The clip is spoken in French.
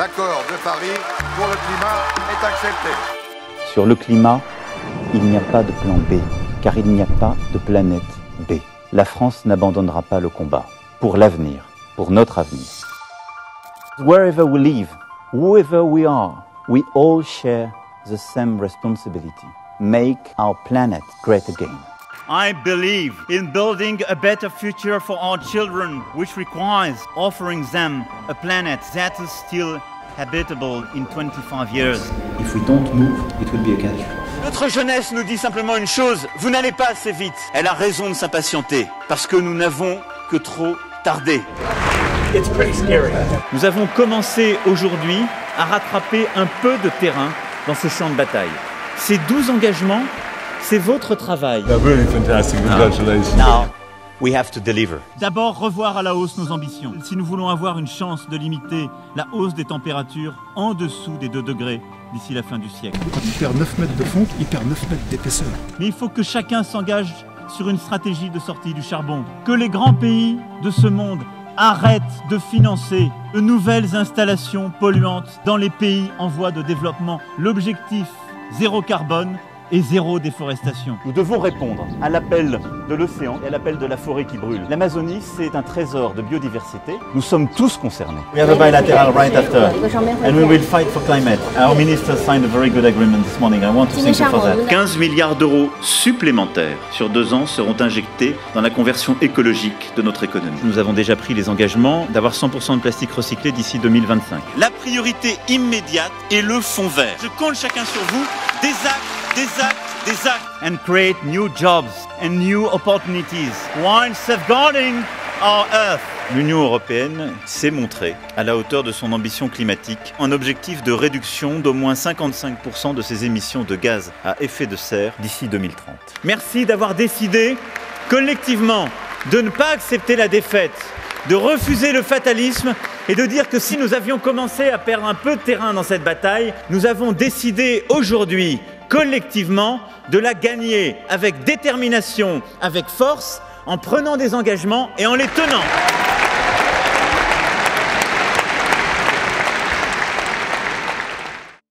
L'accord de Paris pour le climat est accepté. Sur le climat, il n'y a pas de plan B, car il n'y a pas de planète B. La France n'abandonnera pas le combat pour l'avenir, pour notre avenir. Wherever we live, whoever we are, we all share the same responsibility. Make our planet great again. I believe in building a better future for our children, which requires offering them a planet that is still habitable in 25 years. If we don't move, it will be a catastrophe. Notre jeunesse nous dit simplement une chose, vous n'allez pas assez vite. Elle a raison de s'impatienter, parce que nous n'avons que trop tardé. It's pretty scary. Nous avons commencé aujourd'hui à rattraper un peu de terrain dans ce champ de bataille. Ces 12 engagements, c'est votre travail. Really fantastic. Congratulations. Now, we have to deliver. D'abord, revoir à la hausse nos ambitions. Si nous voulons avoir une chance de limiter la hausse des températures en dessous des 2 degrés d'ici la fin du siècle. Quand il perd 9 mètres de fonte, il perd 9 mètres d'épaisseur. Mais il faut que chacun s'engage sur une stratégie de sortie du charbon. Que les grands pays de ce monde arrêtent de financer de nouvelles installations polluantes dans les pays en voie de développement. L'objectif zéro carbone et zéro déforestation. Nous devons répondre à l'appel de l'océan et à l'appel de la forêt qui brûle. L'Amazonie, c'est un trésor de biodiversité. Nous sommes tous concernés. We have a bilateral right after, and we will fight for climate. Our minister signed a very good agreement this morning. I want to thank you for that. 15 milliards d'euros supplémentaires sur 2 ans seront injectés dans la conversion écologique de notre économie. Nous avons déjà pris les engagements d'avoir 100% de plastique recyclé d'ici 2025. La priorité immédiate est le fonds vert. Je compte chacun sur vous, des actes, and create new jobs and new opportunities while safeguarding our Earth. L'Union européenne s'est montrée à la hauteur de son ambition climatique, un objectif de réduction d'au moins 55% de ses émissions de gaz à effet de serre d'ici 2030. Merci d'avoir décidé collectivement de ne pas accepter la défaite, de refuser le fatalisme et de dire que si nous avions commencé à perdre un peu de terrain dans cette bataille, nous avons décidé aujourd'hui collectivement de la gagner avec détermination, avec force, en prenant des engagements et en les tenant.